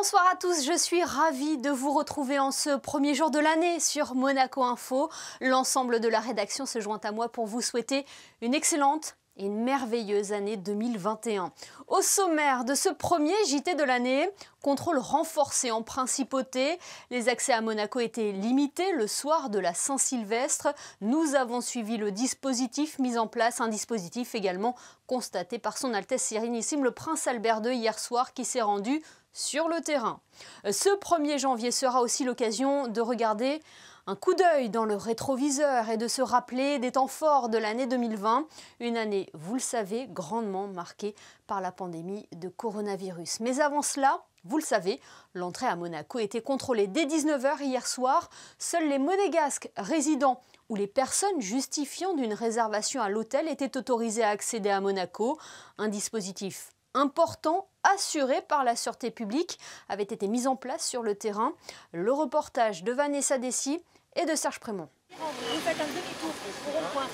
Bonsoir à tous, je suis ravie de vous retrouver en ce premier jour de l'année sur Monaco Info. L'ensemble de la rédaction se joint à moi pour vous souhaiter une excellente et une merveilleuse année 2021. Au sommaire de ce premier JT de l'année, contrôle renforcé en principauté. Les accès à Monaco étaient limités le soir de la Saint-Sylvestre. Nous avons suivi le dispositif mis en place, un dispositif également constaté par son Altesse Sérénissime le Prince Albert II hier soir qui s'est rendu sur le terrain. Ce 1er janvier sera aussi l'occasion de regarder un coup d'œil dans le rétroviseur et de se rappeler des temps forts de l'année 2020. Une année, vous le savez, grandement marquée par la pandémie de coronavirus. Mais avant cela, vous le savez, l'entrée à Monaco était contrôlée dès 19 h hier soir. Seuls les monégasques résidents ou les personnes justifiant d'une réservation à l'hôtel étaient autorisés à accéder à Monaco. Un dispositif important, assuré par la sûreté publique, avait été mis en place sur le terrain. Le reportage de Vanessa Dessy et de Serge Prémont. Vous faites un demi-tour au rond-point,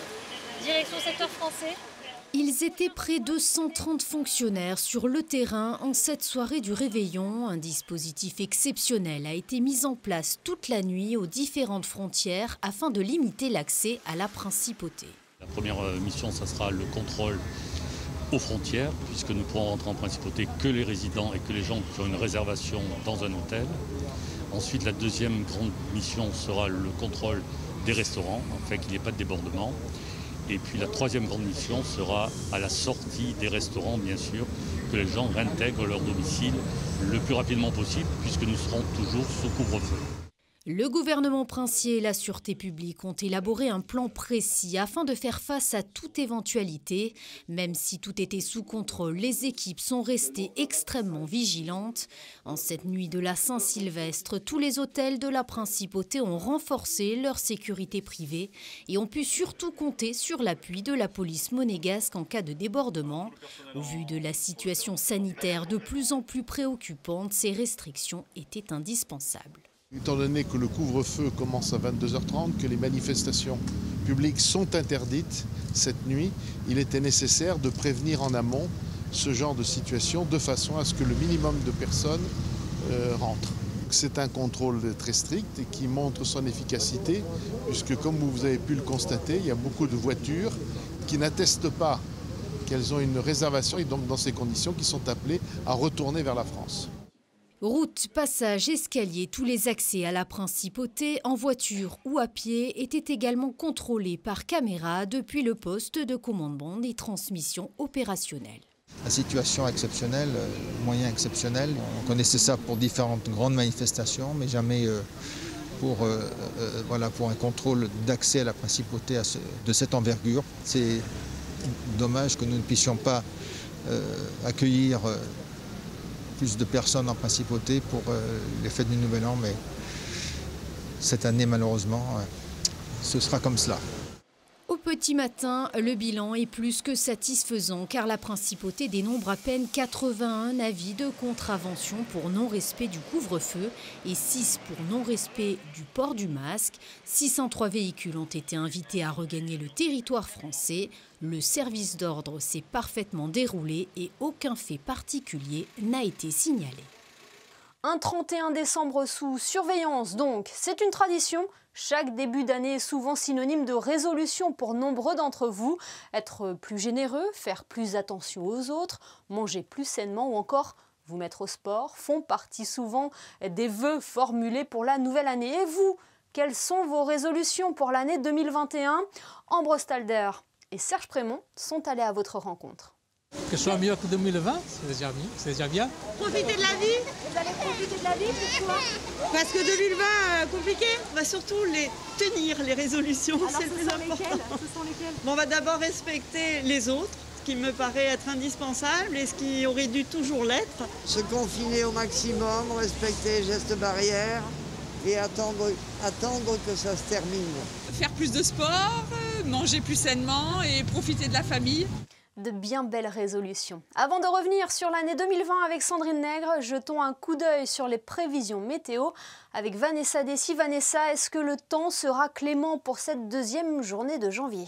direction secteur français. Ils étaient près de 130 fonctionnaires sur le terrain en cette soirée du réveillon. Un dispositif exceptionnel a été mis en place toute la nuit aux différentes frontières afin de limiter l'accès à la principauté. La première mission, ça sera le contrôle aux frontières, puisque nous pourrons rentrer en principauté que les résidents et que les gens qui ont une réservation dans un hôtel. Ensuite, la deuxième grande mission sera le contrôle des restaurants, afin qu'il n'y ait pas de débordement. Et puis la troisième grande mission sera à la sortie des restaurants, bien sûr, que les gens réintègrent leur domicile le plus rapidement possible, puisque nous serons toujours sous couvre-feu. Le gouvernement princier et la sûreté publique ont élaboré un plan précis afin de faire face à toute éventualité. Même si tout était sous contrôle, les équipes sont restées extrêmement vigilantes. En cette nuit de la Saint-Sylvestre, tous les hôtels de la principauté ont renforcé leur sécurité privée et ont pu surtout compter sur l'appui de la police monégasque en cas de débordement. Au vu de la situation sanitaire de plus en plus préoccupante, ces restrictions étaient indispensables. Étant donné que le couvre-feu commence à 22 h 30, que les manifestations publiques sont interdites cette nuit, il était nécessaire de prévenir en amont ce genre de situation de façon à ce que le minimum de personnes rentrent. C'est un contrôle très strict et qui montre son efficacité, puisque comme vous avez pu le constater, il y a beaucoup de voitures qui n'attestent pas qu'elles ont une réservation et donc dans ces conditions qui sont appelées à retourner vers la France. Routes, passages, escaliers, tous les accès à la principauté, en voiture ou à pied, étaient également contrôlés par caméra depuis le poste de commandement des transmissions opérationnelles. La situation exceptionnelle, moyen exceptionnel. On connaissait ça pour différentes grandes manifestations, mais jamais pour un contrôle d'accès à la principauté de cette envergure. C'est dommage que nous ne puissions pas accueillir plus de personnes en principauté pour les fêtes du Nouvel An, mais cette année, malheureusement, ce sera comme cela. Au petit matin, le bilan est plus que satisfaisant car la principauté dénombre à peine 81 avis de contravention pour non-respect du couvre-feu et 6 pour non-respect du port du masque. 603 véhicules ont été invités à regagner le territoire français. Le service d'ordre s'est parfaitement déroulé et aucun fait particulier n'a été signalé. Un 31 décembre sous surveillance donc, c'est une tradition. Chaque début d'année est souvent synonyme de résolution pour nombreux d'entre vous. Être plus généreux, faire plus attention aux autres, manger plus sainement ou encore vous mettre au sport font partie souvent des vœux formulés pour la nouvelle année. Et vous, quelles sont vos résolutions pour l'année 2021 ? Ambre Stalder et Serge Prémont sont allés à votre rencontre. Que ce soit mieux que 2020, c'est déjà bien. Profiter de la vie. Vous allez profiter de la vie, pourquoi ? Parce que 2020, compliqué. On va surtout tenir les résolutions, c'est le plus important. Ce sont lesquelles ? Bon, on va d'abord respecter les autres, ce qui me paraît être indispensable et ce qui aurait dû toujours l'être. Se confiner au maximum, respecter les gestes barrières et attendre que ça se termine. Faire plus de sport, manger plus sainement et profiter de la famille. De bien belles résolutions. Avant de revenir sur l'année 2020 avec Sandrine Nègre, jetons un coup d'œil sur les prévisions météo avec Vanessa Dessy. Vanessa, est-ce que le temps sera clément pour cette deuxième journée de janvier ?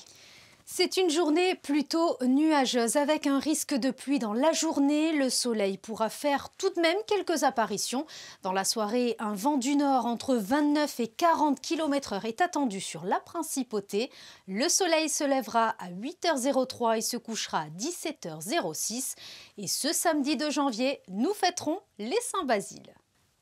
C'est une journée plutôt nuageuse avec un risque de pluie dans la journée. Le soleil pourra faire tout de même quelques apparitions. Dans la soirée, un vent du nord entre 29 et 40 km/h est attendu sur la Principauté. Le soleil se lèvera à 8h03 et se couchera à 17h06. Et ce samedi 2 janvier, nous fêterons les Saint-Basile.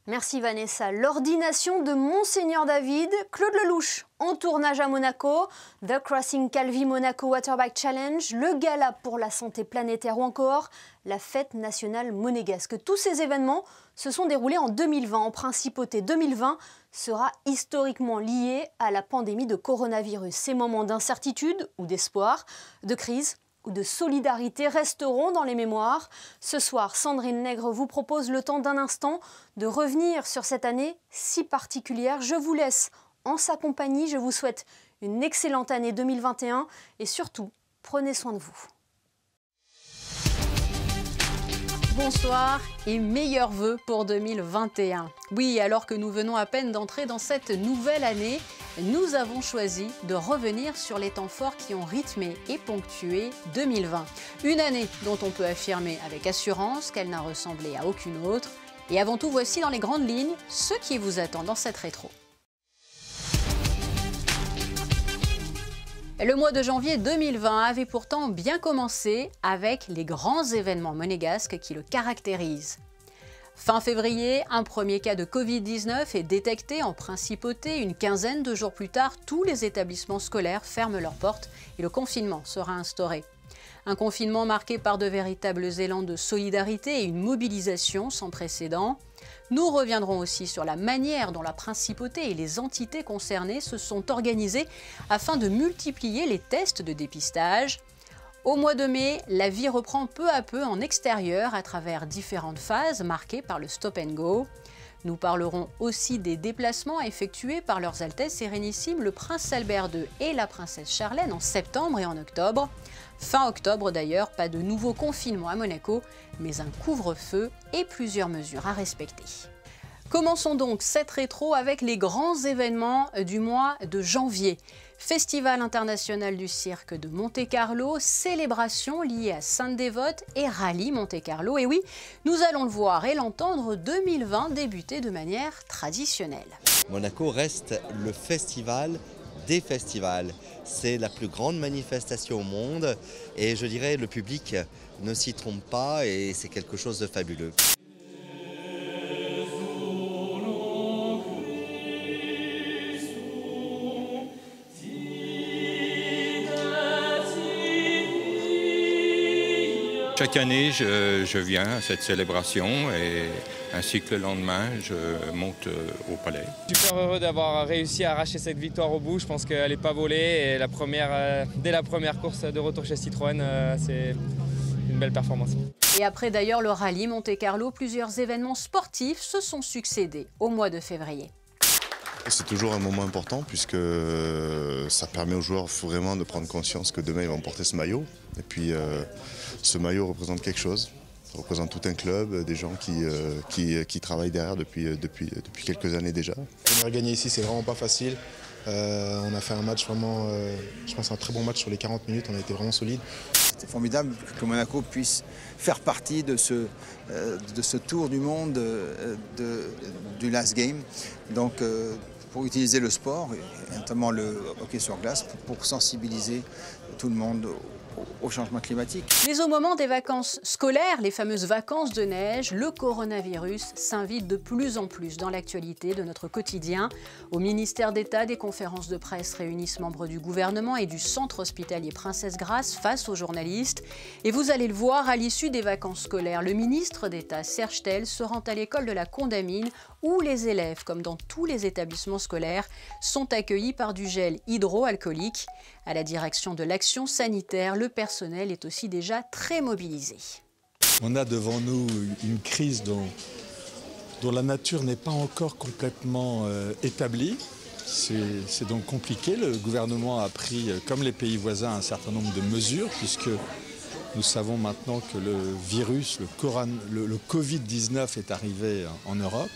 Merci Vanessa. L'ordination de Monseigneur David, Claude Lelouch en tournage à Monaco, The Crossing Calvi Monaco Waterbike Challenge, le gala pour la santé planétaire ou encore la fête nationale monégasque. Tous ces événements se sont déroulés en 2020. En Principauté 2020 sera historiquement lié à la pandémie de coronavirus. Ces moments d'incertitude ou d'espoir, de crise ou de solidarité resteront dans les mémoires. Ce soir, Sandrine Nègre vous propose le temps d'un instant de revenir sur cette année si particulière. Je vous laisse en sa compagnie. Je vous souhaite une excellente année 2021 et surtout, prenez soin de vous. Bonsoir et meilleurs vœux pour 2021. Oui, alors que nous venons à peine d'entrer dans cette nouvelle année, nous avons choisi de revenir sur les temps forts qui ont rythmé et ponctué 2020. Une année dont on peut affirmer avec assurance qu'elle n'a ressemblé à aucune autre. Et avant tout, voici dans les grandes lignes ce qui vous attend dans cette rétro. Le mois de janvier 2020 avait pourtant bien commencé avec les grands événements monégasques qui le caractérisent. Fin février, un premier cas de Covid-19 est détecté en Principauté. Une quinzaine de jours plus tard, tous les établissements scolaires ferment leurs portes et le confinement sera instauré. Un confinement marqué par de véritables élans de solidarité et une mobilisation sans précédent. Nous reviendrons aussi sur la manière dont la Principauté et les entités concernées se sont organisées afin de multiplier les tests de dépistage. Au mois de mai, la vie reprend peu à peu en extérieur à travers différentes phases marquées par le stop and go. Nous parlerons aussi des déplacements effectués par leurs Altesses Sérénissimes le Prince Albert II et la Princesse Charlène en septembre et en octobre. Fin octobre d'ailleurs, pas de nouveau confinement à Monaco, mais un couvre-feu et plusieurs mesures à respecter. Commençons donc cette rétro avec les grands événements du mois de janvier. Festival international du cirque de Monte-Carlo, célébration liée à Sainte-Dévote et rallye Monte-Carlo. Et oui, nous allons le voir et l'entendre, 2020 débuter de manière traditionnelle. Monaco reste le festival des festivals. C'est la plus grande manifestation au monde et je dirais le public ne s'y trompe pas et c'est quelque chose de fabuleux. Chaque année, je viens à cette célébration et ainsi que le lendemain, je monte au palais. Super heureux d'avoir réussi à arracher cette victoire au bout. Je pense qu'elle n'est pas volée et dès la première course de retour chez Citroën, c'est une belle performance. Et après d'ailleurs le rallye Monte-Carlo, plusieurs événements sportifs se sont succédés au mois de février. C'est toujours un moment important puisque ça permet aux joueurs vraiment de prendre conscience que demain ils vont porter ce maillot. Et puis ce maillot représente quelque chose, ça représente tout un club, des gens qui travaillent derrière depuis quelques années déjà. Venir gagner ici, c'est vraiment pas facile. On a fait un match vraiment, je pense un très bon match sur les 40 minutes, on a été vraiment solide. C'est formidable que Monaco puisse faire partie de ce tour du monde du Last Game. Donc pour utiliser le sport, et notamment le hockey sur glace, pour sensibiliser tout le monde au changement climatique. Mais au moment des vacances scolaires, les fameuses vacances de neige, le coronavirus s'invite de plus en plus dans l'actualité de notre quotidien. Au ministère d'État, des conférences de presse réunissent membres du gouvernement et du centre hospitalier Princesse Grasse face aux journalistes. Et vous allez le voir, à l'issue des vacances scolaires, le ministre d'État Serge Tel se rend à l'école de la Condamine où les élèves, comme dans tous les établissements scolaires, sont accueillis par du gel hydroalcoolique. À la direction de l'action sanitaire, le personnel est aussi déjà très mobilisé. On a devant nous une crise dont la nature n'est pas encore complètement établie. C'est donc compliqué. Le gouvernement a pris, comme les pays voisins, un certain nombre de mesures, puisque nous savons maintenant que le virus, le Covid-19 est arrivé en Europe.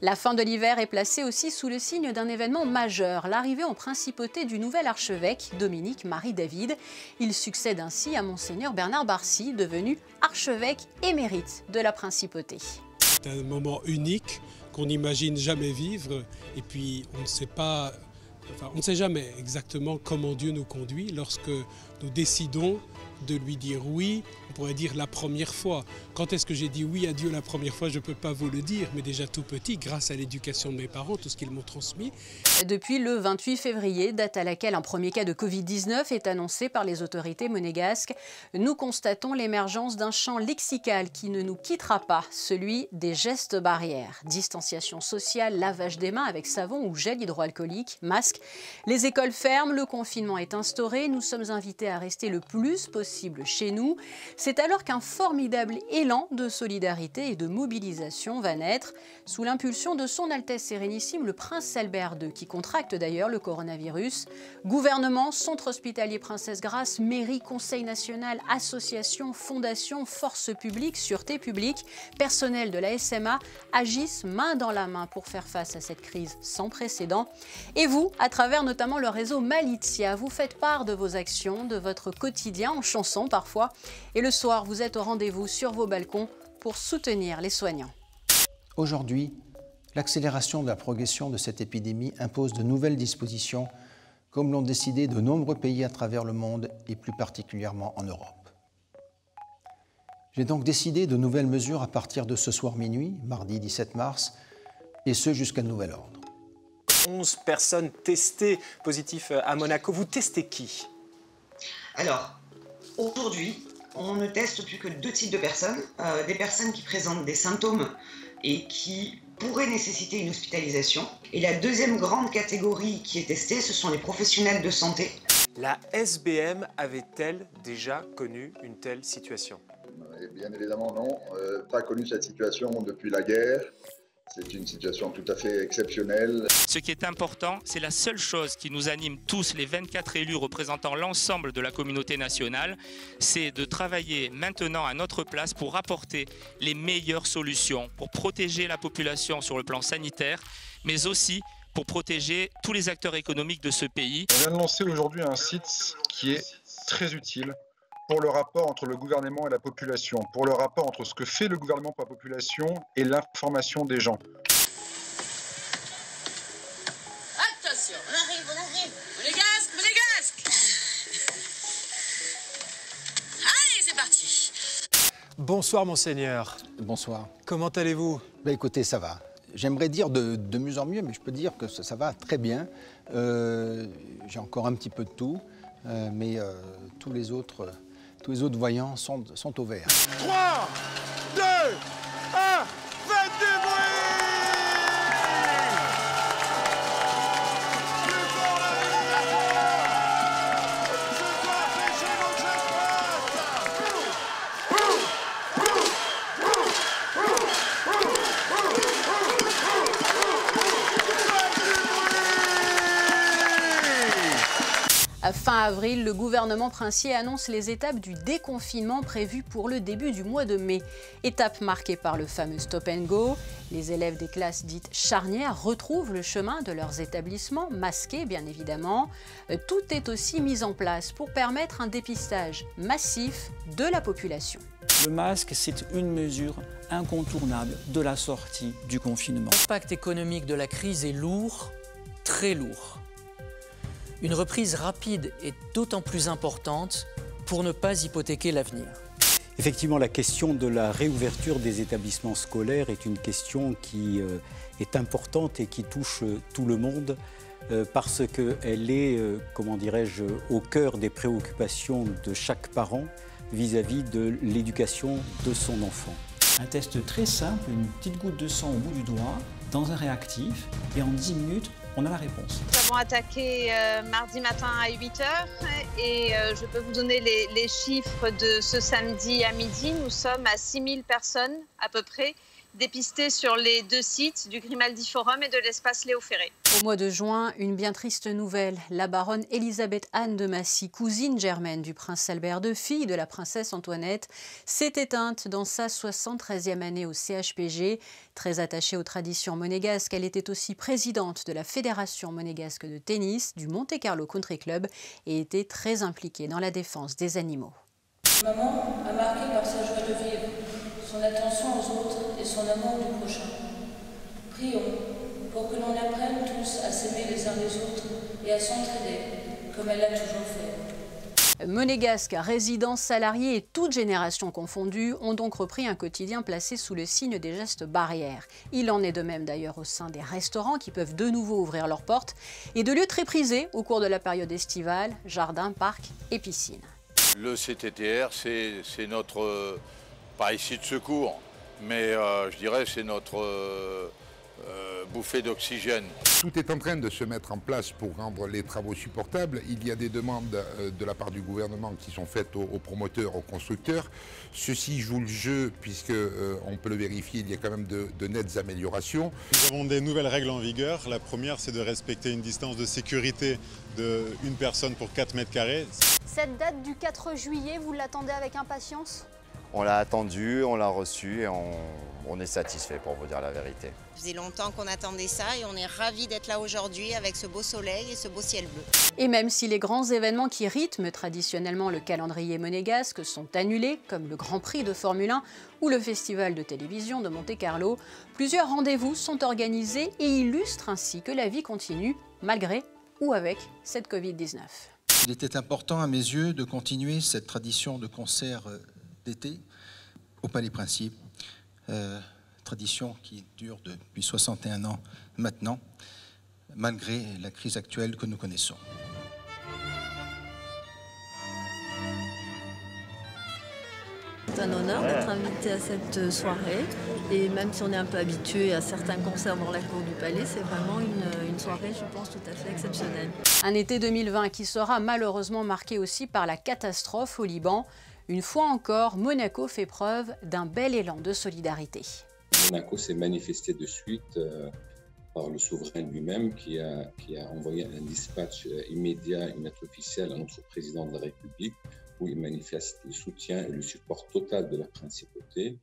La fin de l'hiver est placée aussi sous le signe d'un événement majeur, l'arrivée en principauté du nouvel archevêque, Dominique Marie-David. Il succède ainsi à Monseigneur Bernard Barcy, devenu archevêque émérite de la principauté. C'est un moment unique qu'on n'imagine jamais vivre et puis on ne sait pas, on ne sait jamais exactement comment Dieu nous conduit lorsque nous décidons de lui dire oui, on pourrait dire la première fois. Quand est-ce que j'ai dit oui à Dieu la première fois, je ne peux pas vous le dire, mais déjà tout petit, grâce à l'éducation de mes parents, tout ce qu'ils m'ont transmis. Depuis le 28 février, date à laquelle un premier cas de Covid-19 est annoncé par les autorités monégasques, nous constatons l'émergence d'un champ lexical qui ne nous quittera pas, celui des gestes barrières. Distanciation sociale, lavage des mains avec savon ou gel hydroalcoolique, masque. Les écoles ferment, le confinement est instauré, nous sommes invités à rester le plus possible chez nous. C'est alors qu'un formidable élan de solidarité et de mobilisation va naître sous l'impulsion de son Altesse Sérénissime, le Prince Albert II, qui contracte d'ailleurs le coronavirus. Gouvernement, centre hospitalier Princesse Grace, mairie, conseil national, associations, fondations, forces publiques, sûreté publique, personnel de la SMA agissent main dans la main pour faire face à cette crise sans précédent. Et vous, à travers notamment le réseau Malizia, vous faites part de vos actions, de votre quotidien, en chanson parfois. Et le soir, vous êtes au rendez-vous sur vos balcons pour soutenir les soignants. Aujourd'hui, l'accélération de la progression de cette épidémie impose de nouvelles dispositions, comme l'ont décidé de nombreux pays à travers le monde et plus particulièrement en Europe. J'ai donc décidé de nouvelles mesures à partir de ce soir minuit, mardi 17 mars, et ce jusqu'à nouvel ordre. 11 personnes testées positives à Monaco. Vous testez qui? Alors, aujourd'hui, on ne teste plus que 2 types de personnes. Des personnes qui présentent des symptômes et qui pourraient nécessiter une hospitalisation. Et la deuxième grande catégorie qui est testée, ce sont les professionnels de santé. La SBM avait-elle déjà connu une telle situation? Bien évidemment non, pas connu cette situation depuis la guerre. C'est une situation tout à fait exceptionnelle. Ce qui est important, c'est la seule chose qui nous anime tous, les 24 élus représentant l'ensemble de la communauté nationale, c'est de travailler maintenant à notre place pour apporter les meilleures solutions, pour protéger la population sur le plan sanitaire, mais aussi pour protéger tous les acteurs économiques de ce pays. On vient de lancer aujourd'hui un site qui est très utile pour le rapport entre le gouvernement et la population, pour le rapport entre ce que fait le gouvernement pour la population et l'information des gens. Attention, on arrive. Monégasque. Allez, c'est parti. Bonsoir, Monseigneur. Bonsoir. Comment allez-vous? Écoutez, ça va. J'aimerais dire de mieux en mieux, mais je peux dire que ça va très bien. J'ai encore un petit peu de tout, mais tous les autres voyants sont au vert. 3, 2, 1, faites du bruit! Plus fort la ce soir, pêchez vos Fin avril, le gouvernement princier annonce les étapes du déconfinement prévu pour le début du mois de mai. Étape marquée par le fameux stop and go. Les élèves des classes dites charnières retrouvent le chemin de leurs établissements, masqués bien évidemment. Tout est aussi mis en place pour permettre un dépistage massif de la population. Le masque, c'est une mesure incontournable de la sortie du confinement. L'impact économique de la crise est lourd, très lourd. Une reprise rapide est d'autant plus importante pour ne pas hypothéquer l'avenir. Effectivement, la question de la réouverture des établissements scolaires est une question qui est importante et qui touche tout le monde parce qu'elle est, comment dirais-je, au cœur des préoccupations de chaque parent vis-à-vis de l'éducation de son enfant. Un test très simple, une petite goutte de sang au bout du doigt, dans un réactif, et en 10 minutes, on a la réponse. Nous avons attaqué mardi matin à 8 h et je peux vous donner les chiffres de ce samedi à midi. Nous sommes à 6000 personnes à peu près dépistés sur les 2 sites du Grimaldi Forum et de l'espace Léo Ferré. Au mois de juin, une bien triste nouvelle. La baronne Elisabeth Anne de Massy, cousine germaine du prince Albert II, fille de la princesse Antoinette, s'est éteinte dans sa 73e année au CHPG. Très attachée aux traditions monégasques, elle était aussi présidente de la Fédération monégasque de tennis du Monte Carlo Country Club et était très impliquée dans la défense des animaux. Maman a marqué par sa joie de vivre, son attention aux autres et son amour du prochain. Prions pour que l'on apprenne tous à s'aimer les uns les autres et à s'entraider, comme elle l'a toujours fait. Monégasques, résidents, salariés et toutes générations confondues ont donc repris un quotidien placé sous le signe des gestes barrières. Il en est de même d'ailleurs au sein des restaurants qui peuvent de nouveau ouvrir leurs portes et de lieux très prisés au cours de la période estivale, jardins, parcs et piscines. Le CTTR, c'est notre, pas ici de secours, mais je dirais c'est notre bouffée d'oxygène. Tout est en train de se mettre en place pour rendre les travaux supportables. Il y a des demandes de la part du gouvernement qui sont faites aux promoteurs, aux constructeurs. Ceux-ci jouent le jeu puisque, on peut le vérifier, il y a quand même de nettes améliorations. Nous avons des nouvelles règles en vigueur. La première, c'est de respecter une distance de sécurité de 1 personne pour 4 mètres carrés. Cette date du 4 juillet, vous l'attendez avec impatience ? On l'a attendu, on l'a reçu et on est satisfait pour vous dire la vérité. Ça faisait longtemps qu'on attendait ça et on est ravis d'être là aujourd'hui avec ce beau soleil et ce beau ciel bleu. Et même si les grands événements qui rythment traditionnellement le calendrier monégasque sont annulés, comme le Grand Prix de Formule 1 ou le Festival de télévision de Monte Carlo, plusieurs rendez-vous sont organisés et illustrent ainsi que la vie continue, malgré ou avec cette Covid-19. Il était important à mes yeux de continuer cette tradition de concert d'été au Palais Principe, tradition qui dure depuis 61 ans maintenant, malgré la crise actuelle que nous connaissons. C'est un honneur d'être invité à cette soirée et même si on est un peu habitué à certains concerts dans la cour du Palais, c'est vraiment une soirée, je pense, tout à fait exceptionnelle. Un été 2020 qui sera malheureusement marqué aussi par la catastrophe au Liban. Une fois encore, Monaco fait preuve d'un bel élan de solidarité. Monaco s'est manifesté de suite par le souverain lui-même qui a envoyé un dispatch immédiat, une lettre officielle à notre président de la République où il manifeste le soutien et le support total de la principauté.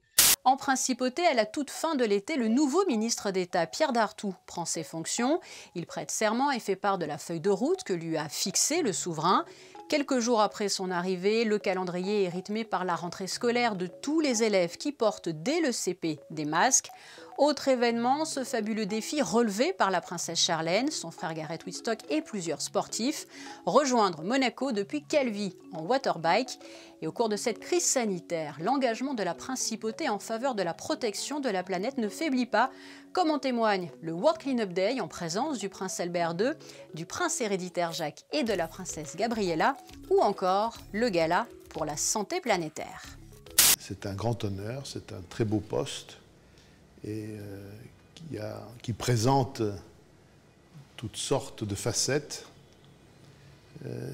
En principauté, à la toute fin de l'été, le nouveau ministre d'État, Pierre Dartout, prend ses fonctions. Il prête serment et fait part de la feuille de route que lui a fixée le souverain. Quelques jours après son arrivée, le calendrier est rythmé par la rentrée scolaire de tous les élèves qui portent dès le CP des masques. Autre événement, ce fabuleux défi relevé par la princesse Charlène, son frère Gareth Wittstock et plusieurs sportifs, rejoindre Monaco depuis Calvi en waterbike. Et au cours de cette crise sanitaire, l'engagement de la principauté en faveur de la protection de la planète ne faiblit pas, comme en témoigne le World Cleanup Day en présence du prince Albert II, du prince héréditaire Jacques et de la princesse Gabriella, ou encore le gala pour la santé planétaire. C'est un grand honneur, c'est un très beau poste et qui présente toutes sortes de facettes.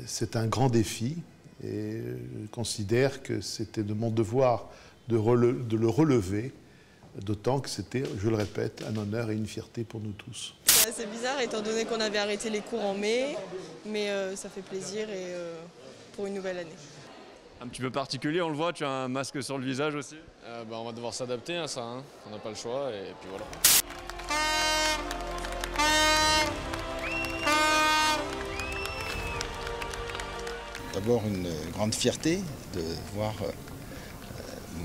C'est un grand défi et je considère que c'était de mon devoir de le relever, d'autant que c'était, je le répète, un honneur et une fierté pour nous tous. C'est assez bizarre étant donné qu'on avait arrêté les cours en mai, mais ça fait plaisir et pour une nouvelle année. Un petit peu particulier, on le voit, tu as un masque sur le visage aussi. On va devoir s'adapter à ça, hein. On n'a pas le choix et puis voilà. D'abord une grande fierté de voir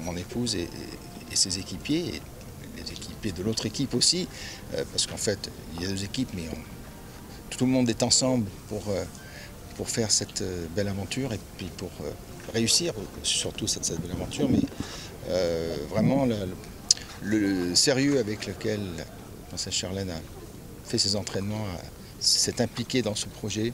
mon épouse et ses équipiers, et les équipiers de l'autre équipe aussi, parce qu'en fait il y a 2 équipes mais tout le monde est ensemble pour faire cette belle aventure et puis pour réussir surtout cette belle aventure, mais vraiment le sérieux avec lequel la princesse Charlène a fait ses entraînements, s'est impliquée dans ce projet,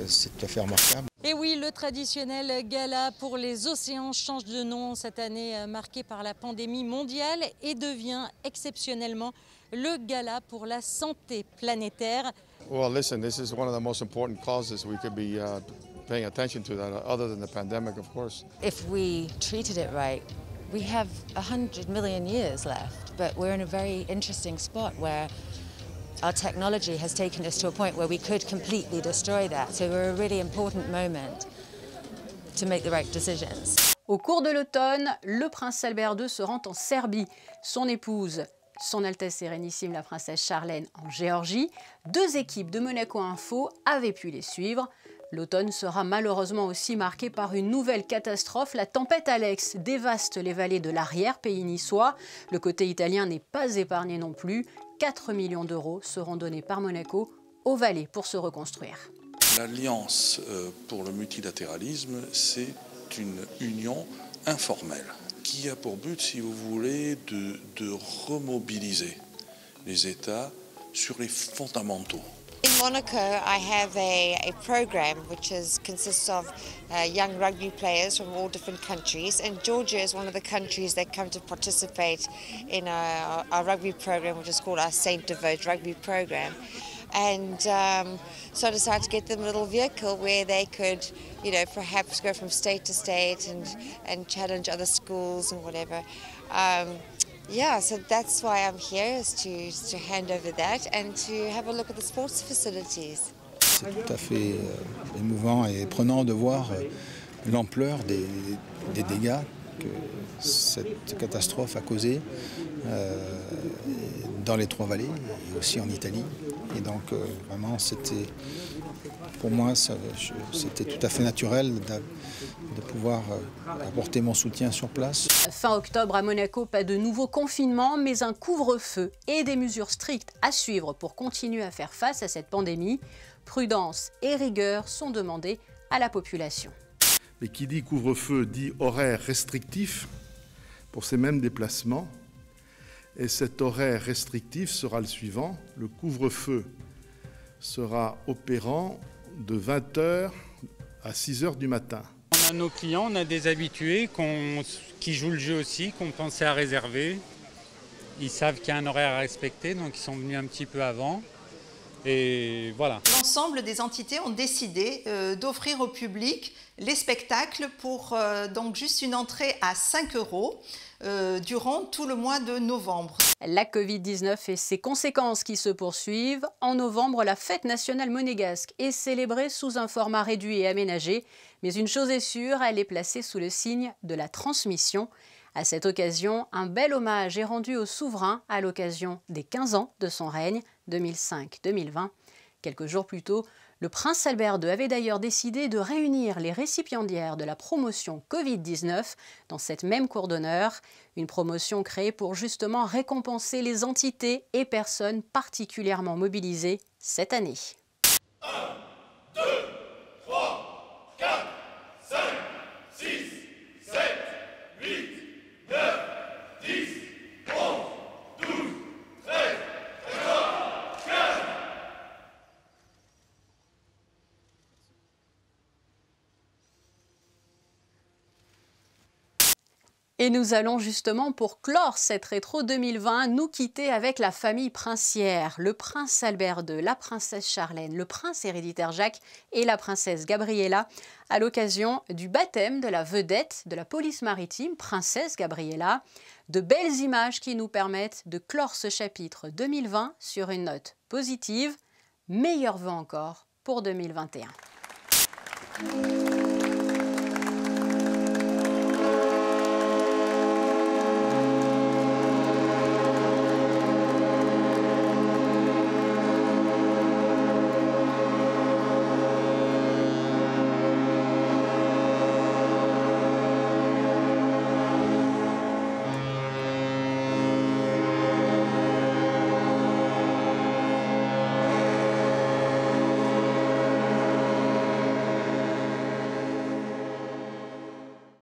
c'est tout à fait remarquable. Et oui, le traditionnel gala pour les océans change de nom cette année marqué par la pandémie mondiale et devient exceptionnellement le gala pour la santé planétaire. Well, listen, this is one of the most important causes we could be paying attention to, that, other than the pandemic, of course. If we treated it right, We have 100 million years left, but we're in a very interesting spot where our technology has taken us to a point where we could completely destroy that. So we're a really important moment to make the right decisions. Au cours de l'automne, le prince Albert II se rend en Serbie. Son épouse, son Altesse Sérénissime la princesse Charlène, en Géorgie. 2 équipes de Monaco Info avaient pu les suivre. L'automne sera malheureusement aussi marqué par une nouvelle catastrophe. La tempête Alex dévaste les vallées de l'arrière-pays niçois. Le côté italien n'est pas épargné non plus. 4 millions d'euros seront donnés par Monaco aux vallées pour se reconstruire. L'Alliance pour le multilatéralisme, c'est une union informelle qui a pour but, si vous voulez, de remobiliser les États sur les fondamentaux. In Monaco, I have a program which consists of young rugby players from all different countries, and Georgia is one of the countries that come to participate in our rugby program, which is called our Saint Devote rugby program. And so I decided to get them a little vehicle where they could, you know, perhaps go from state to state and challenge other schools and whatever. Yeah, so that's why I'm here, is to hand over that and to have a look at the sports facilities. C'est tout à fait émouvant et prenant de voir l'ampleur des dégâts que cette catastrophe a causés dans les 3 vallées et aussi en Italie. Et donc vraiment, c'était, pour moi, c'était tout à fait naturel de pouvoir apporter mon soutien sur place. Fin octobre à Monaco, pas de nouveau confinement, mais un couvre-feu et des mesures strictes à suivre pour continuer à faire face à cette pandémie. Prudence et rigueur sont demandées à la population. Mais qui dit couvre-feu dit horaire restrictif pour ces mêmes déplacements. Et cet horaire restrictif sera le suivant. Le couvre-feu sera opérant de 20h à 6h du matin. On a nos clients, on a des habitués qui jouent le jeu aussi, qu'on pensait à réserver. Ils savent qu'il y a un horaire à respecter, donc ils sont venus un petit peu avant. Et voilà. L'ensemble des entités ont décidé d'offrir au public les spectacles pour donc juste une entrée à 5 € durant tout le mois de novembre. La Covid-19 et ses conséquences qui se poursuivent. En novembre, la fête nationale monégasque est célébrée sous un format réduit et aménagé. Mais une chose est sûre, elle est placée sous le signe de la transmission. À cette occasion, un bel hommage est rendu au souverain à l'occasion des 15 ans de son règne, 2005-2020. Quelques jours plus tôt, le prince Albert II avait d'ailleurs décidé de réunir les récipiendaires de la promotion Covid-19 dans cette même cour d'honneur, une promotion créée pour justement récompenser les entités et personnes particulièrement mobilisées cette année. 1, 2, 3, 4, 5, 6, 7, 8, 9, 10, 11, 12, 13, 14, 15. Et nous allons justement, pour clore cette rétro 2020, nous quitter avec la famille princière. Le prince Albert II, la princesse Charlène, le prince héréditaire Jacques et la princesse Gabriella, à l'occasion du baptême de la vedette de la police maritime, princesse Gabriella. De belles images qui nous permettent de clore ce chapitre 2020 sur une note positive. Meilleurs vœux encore pour 2021.